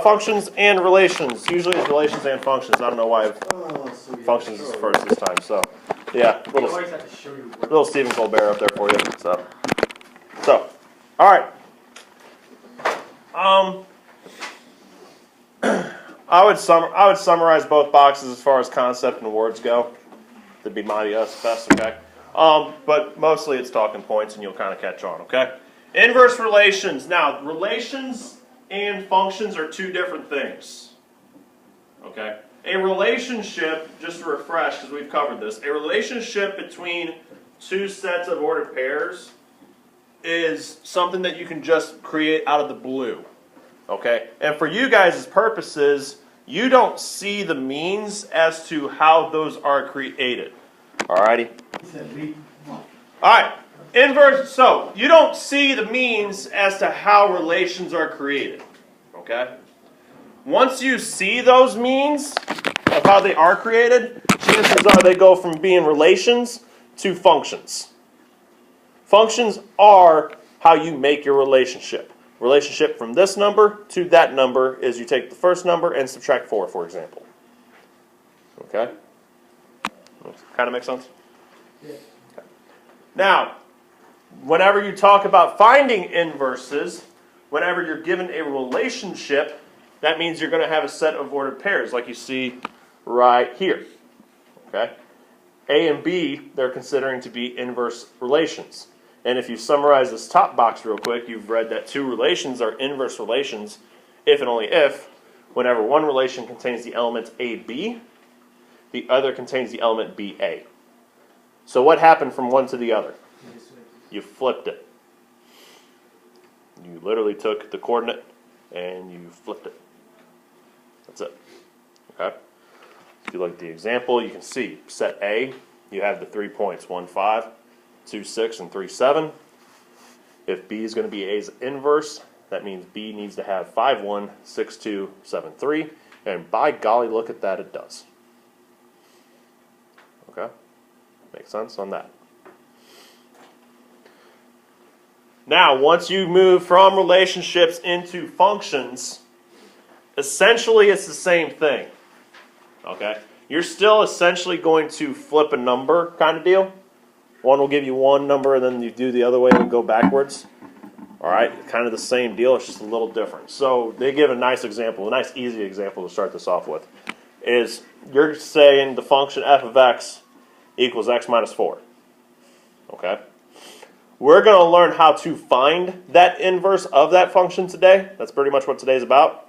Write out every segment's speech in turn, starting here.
Functions and relations. Usually it's relations and functions. I don't know why functions is first this time. So, yeah, little Stephen Colbert up there for you. So, all right. I would summarize both boxes as far as concept and words go. That'd be my best, okay? But mostly it's talking points, and you'll kind of catch on, okay? Inverse relations. Now, relations and functions are two different things, okay? A relationship, just to refresh, because we've covered this, a relationship between two sets of ordered pairs is something that you can just create out of the blue, okay? And for you guys' purposes, you don't see the means as to how those are created, alrighty? Alright. Inverse, so you don't see the means as to how relations are created, okay? Once you see those means of how they are created, chances are they go from being relations to functions. Functions are how you make your relationship. Relationship from this number to that number is you take the first number and subtract 4, for example. Okay? Kind of make sense? Yeah. Okay. Now, whenever you talk about finding inverses, whenever you're given a relationship, that means you're going to have a set of ordered pairs like you see right here. Okay? A and B, they're considering to be inverse relations. And if you summarize this top box real quick, you've read that two relations are inverse relations if and only if, whenever one relation contains the element AB, the other contains the element BA. So what happened from one to the other? You flipped it. You literally took the coordinate and you flipped it. That's it. Okay? If you look at the example, you can see set A, you have the 3 points, 1, 5, 2, 6, and 3, 7. If B is going to be A's inverse, that means B needs to have 5, 1, 6, 2, 7, 3. And by golly, look at that, it does. Okay? Makes sense on that. Now, once you move from relationships into functions, essentially it's the same thing. Okay? You're still essentially going to flip a number kind of deal. One will give you one number and then you do the other way and go backwards. Alright? Kind of the same deal, it's just a little different. So they give a nice example, a nice easy example to start this off with. Is you're saying the function f of x equals x minus 4. Okay? We're going to learn how to find that inverse of that function today. That's pretty much what today's about.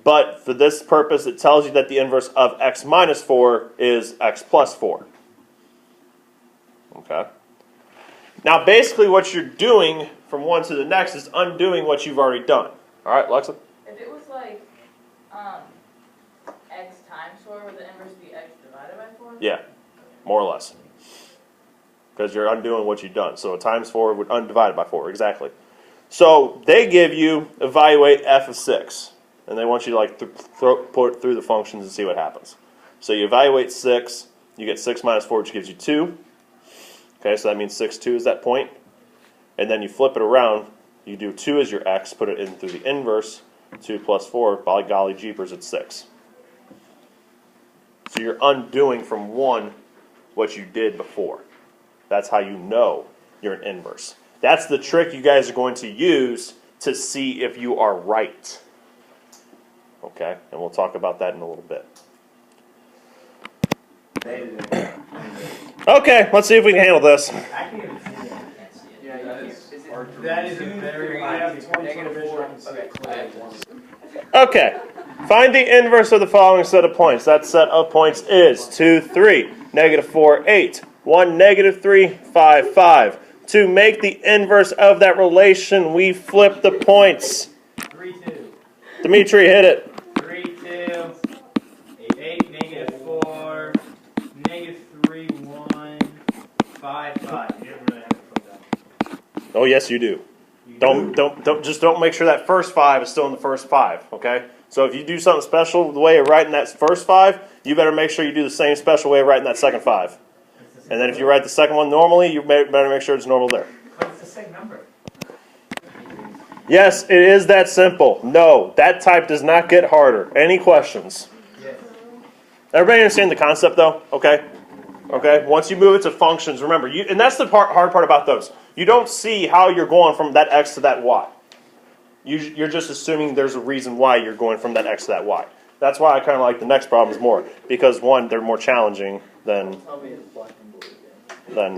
But for this purpose, it tells you that the inverse of x minus 4 is x plus 4. Okay? Now, basically what you're doing from one to the next is undoing what you've already done. All right, Alexa? If it was like x times 4, would the inverse be x divided by 4? Yeah, more or less. Because you're undoing what you've done. So a times 4 would undivided by 4, exactly. So they give you evaluate f of 6. And they want you to like put it through the functions and see what happens. So you evaluate 6, you get 6 minus 4, which gives you 2. Okay, so that means 6, 2 is that point. And then you flip it around, you do 2 as your x, put it in through the inverse, 2 plus 4, by golly jeepers, it's 6. So you're undoing from 1 what you did before. That's how you know you're an inverse. That's the trick you guys are going to use to see if you are right. Okay, and we'll talk about that in a little bit. Okay, let's see if we can handle this. That is a very Okay, find the inverse of the following set of points. That set of points is 2, 3, negative 4, 8, 1, negative 3, 5, 5. To make the inverse of that relation, we flip the points. 3, 2. Dimitri, hit it. 3, 2. 8, negative 4. Negative 3, 1. 5, 5. You don't really have to put that. Oh, yes, you do. Don't make sure that first 5 is still in the first 5, okay? So if you do something special the way of writing that first 5, you better make sure you do the same special way of writing that second 5. And then if you write the second one normally, you better make sure it's normal there. But it's the same number. Yes, it is that simple. No, that type does not get harder. Any questions? Yes. Everybody understand the concept though? Okay? Okay? Once you move it to functions, remember, and that's the hard part about those. You don't see how you're going from that x to that y. You're just assuming there's a reason why you're going from that x to that y. That's why I kind of like the next problems more. Because one, they're more challenging than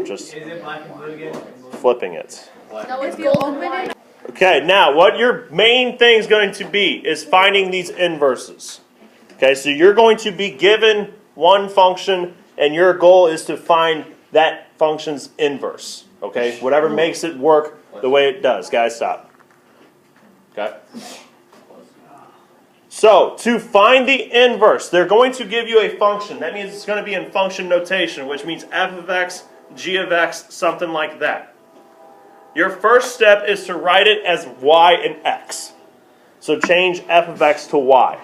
just Is it black and blue again? flipping it. No, if you open it. Okay, now what your main thing is going to be is finding these inverses. Okay, so you're going to be given one function and your goal is to find that function's inverse. Okay, whatever makes it work the way it does. Guys, stop. Okay? So, to find the inverse, they're going to give you a function. That means it's going to be in function notation, which means f of x, g of x, something like that. Your first step is to write it as y and x. So change f of x to y.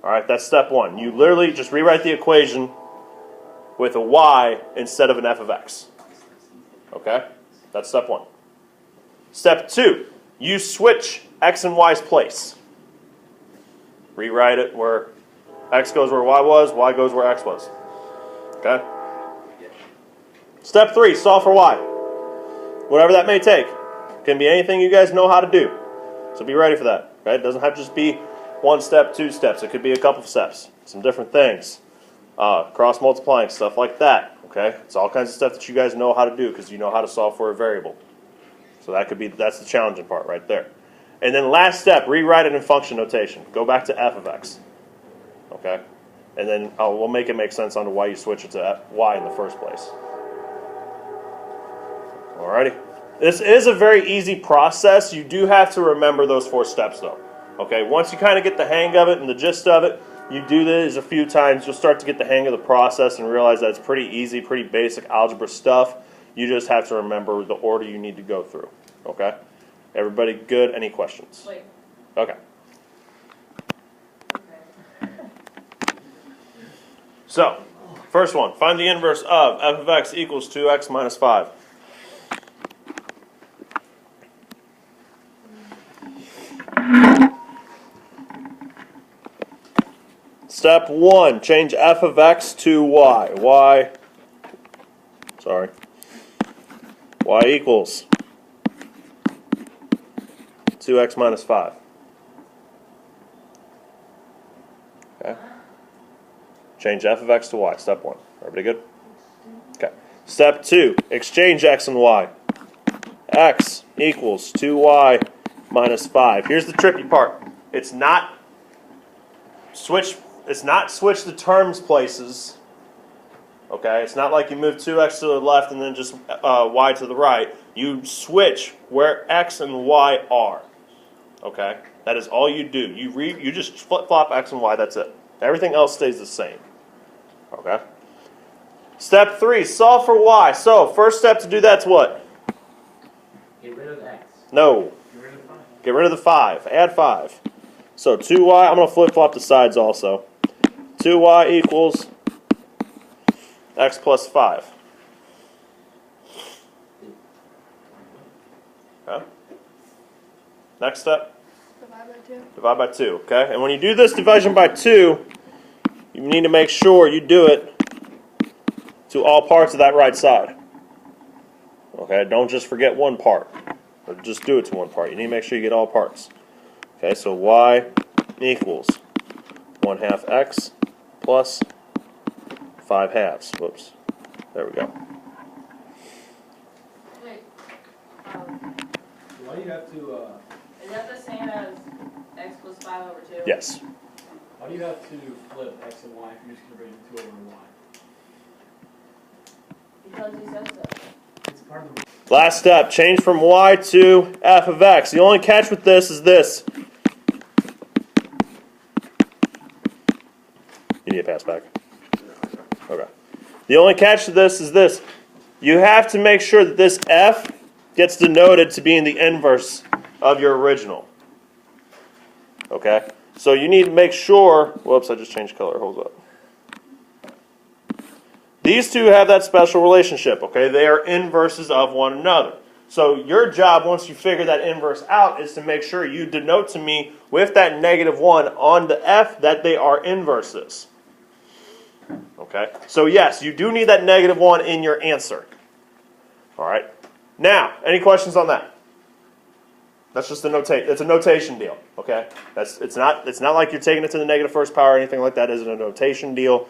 Alright, that's step one. You literally just rewrite the equation with a y instead of an f of x. Okay? That's step one. Step two, you switch x and y's place. Rewrite it where x goes where y was, y goes where x was. Okay? Step three, solve for y. Whatever that may take. Can be anything you guys know how to do. So be ready for that. Okay? It doesn't have to just be one step, two steps. It could be a couple of steps. Some different things. Cross multiplying, stuff like that. Okay? It's all kinds of stuff that you guys know how to do because you know how to solve for a variable. So that's the challenging part right there. And then last step, rewrite it in function notation. Go back to f of x. Okay? And then we'll make it make sense on why you switch it to y in the first place. Alrighty. This is a very easy process. You do have to remember those 4 steps though. Okay? Once you kind of get the hang of it and the gist of it, you do this a few times, you'll start to get the hang of the process and realize that it's pretty easy, pretty basic algebra stuff. You just have to remember the order you need to go through. Okay? Everybody good? Any questions? Wait. Okay. Okay. So, first one. Find the inverse of f of x equals 2x minus 5. Step 1. Change f of x to y. Y equals 2x minus 5. Okay. Change f of x to y. Step 1. Everybody good? Okay. Step 2. Exchange x and y. X equals 2y minus 5. Here's the tricky part. It's not switch the terms places. Okay? It's not like you move 2x to the left and then just y to the right. You switch where x and y are. Okay? That is all you do. You just flip-flop x and y, that's it. Everything else stays the same. Okay? Step 3, solve for y. So, first step to do that's what? Get rid of x. No. Get rid of 5. Get rid of the 5. Add 5. So, 2y, I'm going to flip-flop the sides also. 2y equals x plus 5. Okay? Next step? Divide by 2. Divide by 2, okay? And when you do this division by 2, you need to make sure you do it to all parts of that right side. Okay, don't just forget one part. Or just do it to one part. You need to make sure you get all parts. Okay, so y equals 1/2 x plus 5/2. Whoops. There we go. Wait. Why do you have to, Is that the same as x plus 5 over 2? Yes. why do you have to flip x and y if you're just converting 2 over y? Because he says so. It's part of the... Last step, change from y to f of x. The only catch with this is this. You need a pass back. Okay. The only catch to this is this. You have to make sure that this f gets denoted to be in the inverse of your original. Okay? So you need to make sure... Whoops, I just changed color. Hold up. These two have that special relationship. Okay? They are inverses of one another. So your job, once you figure that inverse out, is to make sure you denote to me with that -1 on the f that they are inverses. Okay? So yes, you do need that -1 in your answer. All right? Now, any questions on that? That's just it's a notation deal. Okay? It's not like you're taking it to the negative first power or anything like that. It's a notation deal,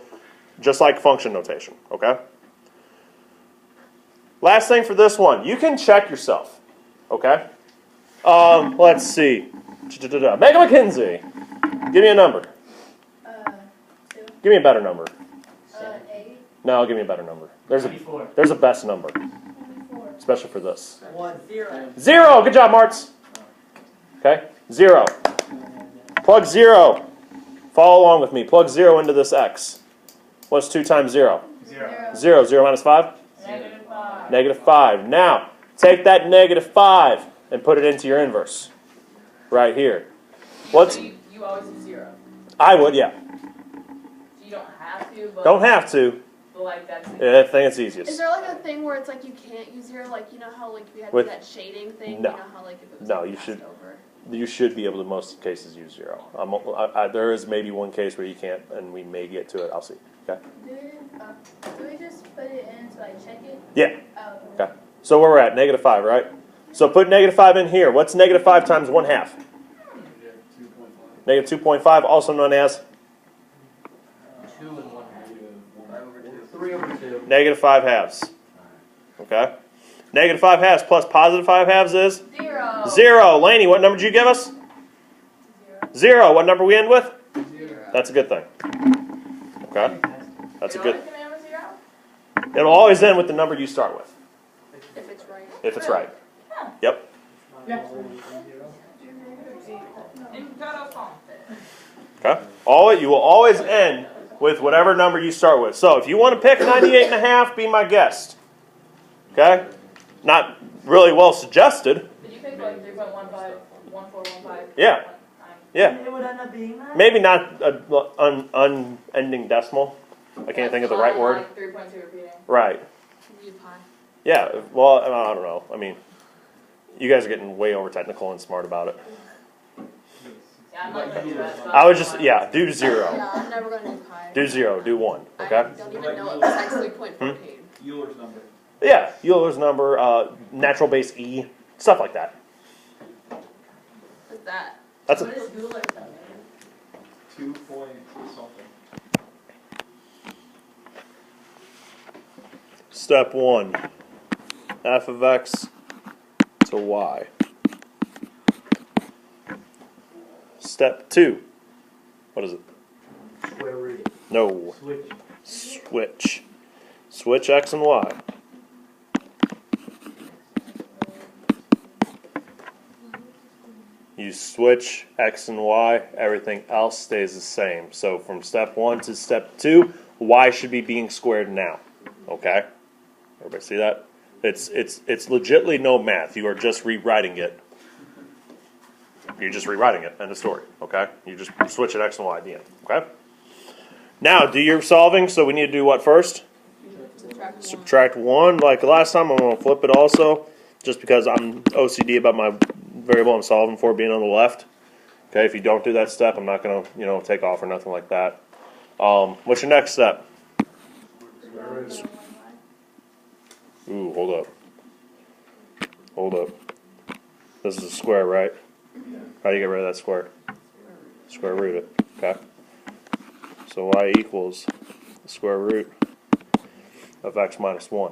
just like function notation. Okay? Last thing for this one, you can check yourself, okay? Let's see. Megan McKenzie, give me a number. 2. Give me a better number. 8. No, give me a better number. There's 24. a best number, 4. especially for this. 1. 0. 0. Good job, Martz. Okay. 0. Plug 0. Follow along with me. Plug 0 into this x. What's 2 times 0? 0. 0. 0 minus 5. -5. -5. Now, take that -5 and put it into your inverse. Right here. What's? So you always do 0. I would, yeah. You don't have to, but Don't have to. but like that's Yeah, I think it's Is easiest. there like a thing where it's like you can't use 0? Like, you know how like we had With- that shading thing? No. You know how like if it was No, like, you passed should- over? You should be able to, most cases, use 0. There is maybe one case where you can't, and we may get to it. I'll see. Okay? Do we just put it in so I check it? Yeah. Oh. Okay. So where we're at, -5, right? So put -5 in here. What's -5 times 1/2? -2.5, also known as 2 and 1 half. 3 over 2. -5 halves. Okay? -5 halves plus +5 halves is 0. 0. Laney, what number did you give us? 0. What number we end with? 0. That's a good thing. Okay? That's a It good. always can end with 0? It'll always end with the number you start with, If it's right. if it's right. Yep. Yeah. Okay? You will always end with whatever number you start with. So if you want to pick 98.5, be my guest. Okay? Not really well suggested. Did you pick like 3.15, 1415? Yeah. Yeah. It would end up being that? Maybe not an unending decimal. I can't think of the right word. Like 3.2 repeating. Right. U pi. Yeah. Well, I don't know. I mean, you guys are getting way over technical and smart about it. Yeah, I'm not going to do that. so I would that's just, fine. yeah, do 0. Yeah, I'm never going to do pi. Do 0. Do 1. I Okay? don't even know it besides 3.14. Euler's number. Yeah. Euler's number, natural base E, stuff like that. What's that? That's What a, is Euler's number? 2 point something. step 1. F of x to y. Step 2. What is it? Square root. No. Switch. Switch. Switch x and y. You switch x and y, everything else stays the same. So from step 1 to step 2, y should be being squared now. Okay? Everybody see that? It's legitly no math. You are just rewriting it. You're just rewriting it. End of story. Okay? You just switch it x and y at the end. Okay? Now, do your solving. So we need to do what first? Subtract 1. Subtract 1. Like last time, I'm going to flip it also. Just because I'm OCD about my variable I'm solving for being on the left. Okay? If you don't do that step, I'm not going to, take off or nothing like that. What's your next step? Ooh, hold up. Hold up. This is a square, right? How do you get rid of that square? Square root it. Okay. So y equals the square root of x minus 1.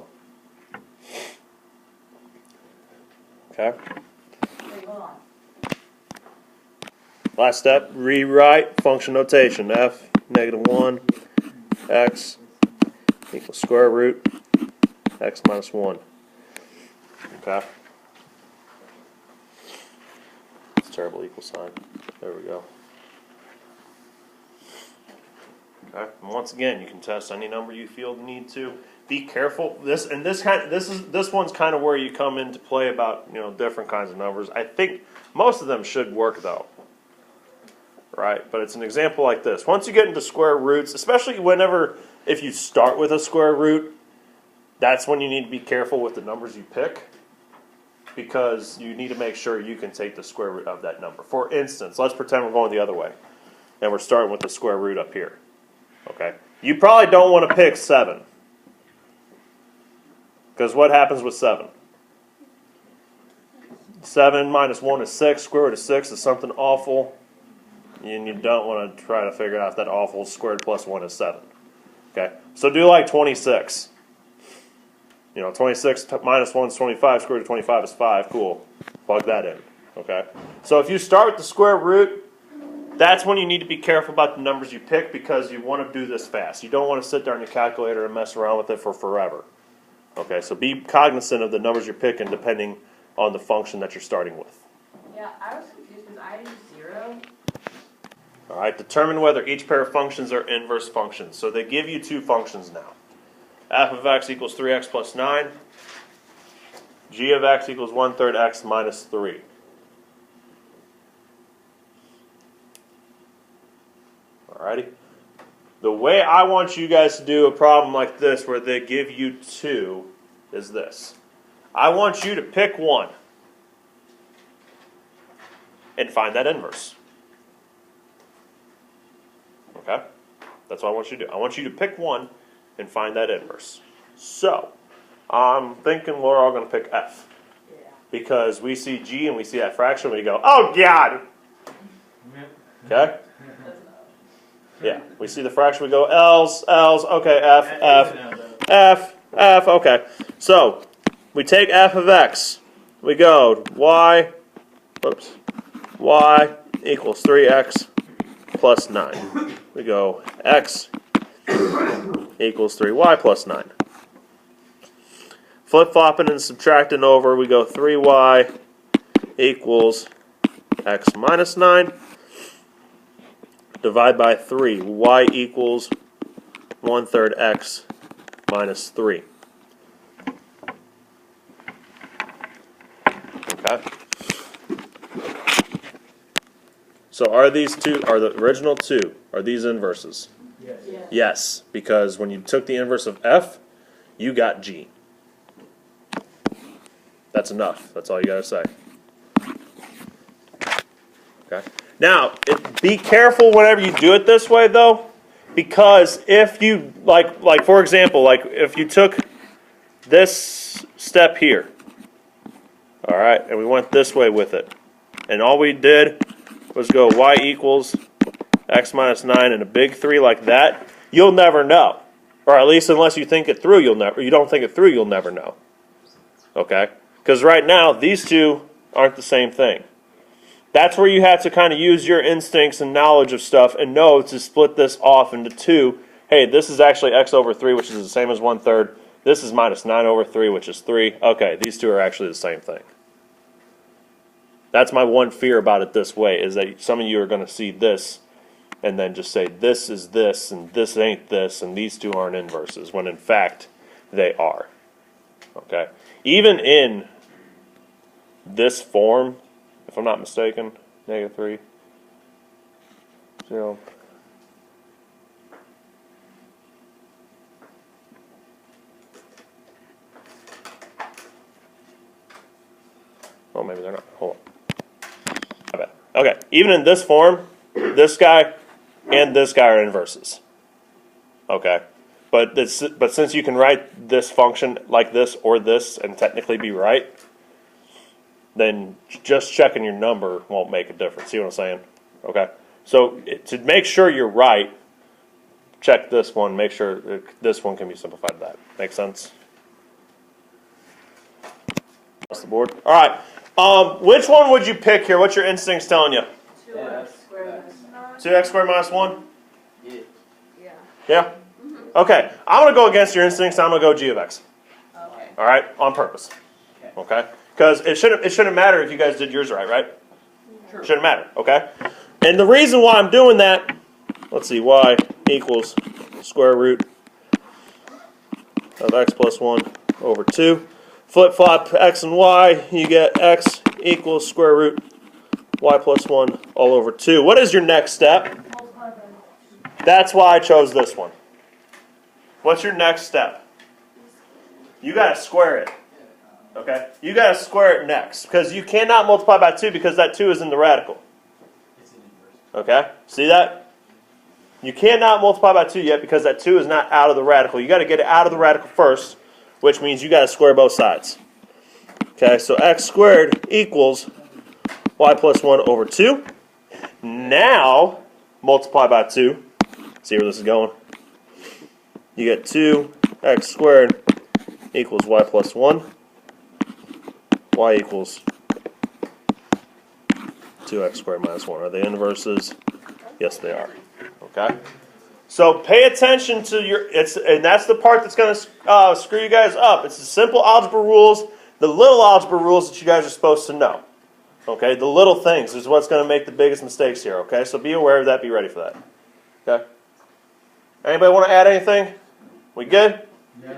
Okay. Wait, hold on. Last step, rewrite function notation. F -1 x equals square root x minus 1. Okay. It's a terrible equal sign. There we go. Okay. And once again, you can test any number you feel the need to. Be careful. This one's kind of where you come into play about different kinds of numbers. I think most of them should work though. Right? But it's an example like this. Once you get into square roots, especially if you start with a square root, that's when you need to be careful with the numbers you pick. because you need to make sure you can take the square root of that number. For instance, let's pretend we're going the other way, and we're starting with the square root up here. Okay? You probably don't want to pick 7. Because what happens with 7? 7 minus 1 is 6. Square root of 6 is something awful. And you don't want to try to figure out if that awful squared plus 1 is 7. Okay? So do like 26. 26 minus 1 is 25. Square root of 25 is 5. Cool. Plug that in. Okay? So if you start with the square root, that's when you need to be careful about the numbers you pick because you want to do this fast. You don't want to sit there on your calculator and mess around with it for forever. Okay? So be cognizant of the numbers you're picking depending on the function that you're starting with. Yeah, I was confused because I used 0. All right, determine whether each pair of functions are inverse functions. So they give you 2 functions now. F of x equals 3x plus 9. G of x equals 1/3 x minus 3. Alrighty. The way I want you guys to do a problem like this where they give you 2 is this. I want you to pick one and find that inverse. Okay? That's what I want you to do. I want you to pick one and find that inverse. So, I'm thinking we're all going to pick F. Yeah. Because we see G and we see that fraction, we go, oh God! Okay? Yeah, we see the fraction, we go L's, okay, F, okay. So, we take F of X. We go Y equals 3X plus 9. We go X equals 3Y plus 9. Flip-flopping and subtracting over, we go 3Y equals X minus 9. Divide by 3. Y equals 1/3 X minus 3. Okay. So are these two, are the original 2, are these inverses? Yes. Yeah. Yes, because when you took the inverse of F, you got G. That's enough. That's all you got to say. Okay. Now, be careful whenever you do it this way, though, because if you, like for example, like if you took this step here, all right, and we went this way with it, and all we did was go Y equals X minus 9 and a big 3 like that, you'll never know. Or at least unless you think it through, you don't think it through, you'll never know. Okay? Because right now, these two aren't the same thing. That's where you have to kind of use your instincts and knowledge of stuff and know to split this off into 2. Hey, this is actually X over 3, which is the same as 1/3. This is minus 9 over 3, which is 3. Okay, these two are actually the same thing. That's my one fear about it this way, is that some of you are going to see this and then just say this is this and this ain't this and these two aren't inverses, when in fact they are. Okay? Even in this form, if I'm not mistaken, -3, 0. Oh, maybe they're not. Hold on. I bet. Okay, even in this form, this guy and this guy are inverses. Okay, but since you can write this function like this or this and technically be right, then just checking your number won't make a difference. See what I'm saying? Okay, so to make sure you're right, check this one. Make sure this one can be simplified to that. Make sense? Across the board. All right. Which one would you pick here? What's your instincts telling you? 2x squared minus 9. 2x squared minus 1? Yeah. Yeah? Okay. I'm going to go against your instincts. I'm going to go g of x. Okay. All right? On purpose. Okay? Because it shouldn't matter if you guys did yours right? Sure. Shouldn't matter. Okay? And the reason why I'm doing that, let's see, y equals square root of x plus 1 over 2. Flip-flop x and y, you get x equals square root y plus 1 all over 2. What is your next step? Multiply by. That's why I chose this one. What's your next step? You got to square it. Okay? You got to square it next because you cannot multiply by 2 because that 2 is in the radical. It's an inverse. Okay? See that? You cannot multiply by 2 yet because that 2 is not out of the radical. You got to get it out of the radical first, which means you got to square both sides. Okay, so x squared equals y plus 1 over 2. Now, multiply by 2. See where this is going? You get 2x squared equals y plus 1. Y equals 2x squared minus 1. Are they inverses? Yes, they are. Okay? So pay attention to and that's the part that's going to screw you guys up. It's the simple algebra rules, the little algebra rules that you guys are supposed to know. Okay? The little things is what's going to make the biggest mistakes here. Okay? So be aware of that. Be ready for that. Okay? Anybody want to add anything? We good? No.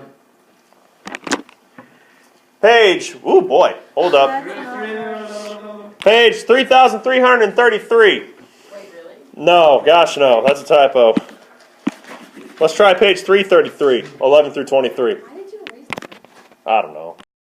Page, ooh boy, hold up. Page 3,333. Wait, really? No, gosh no, that's a typo. Let's try page 333, 11 through 23. Why did you erase that? I don't know.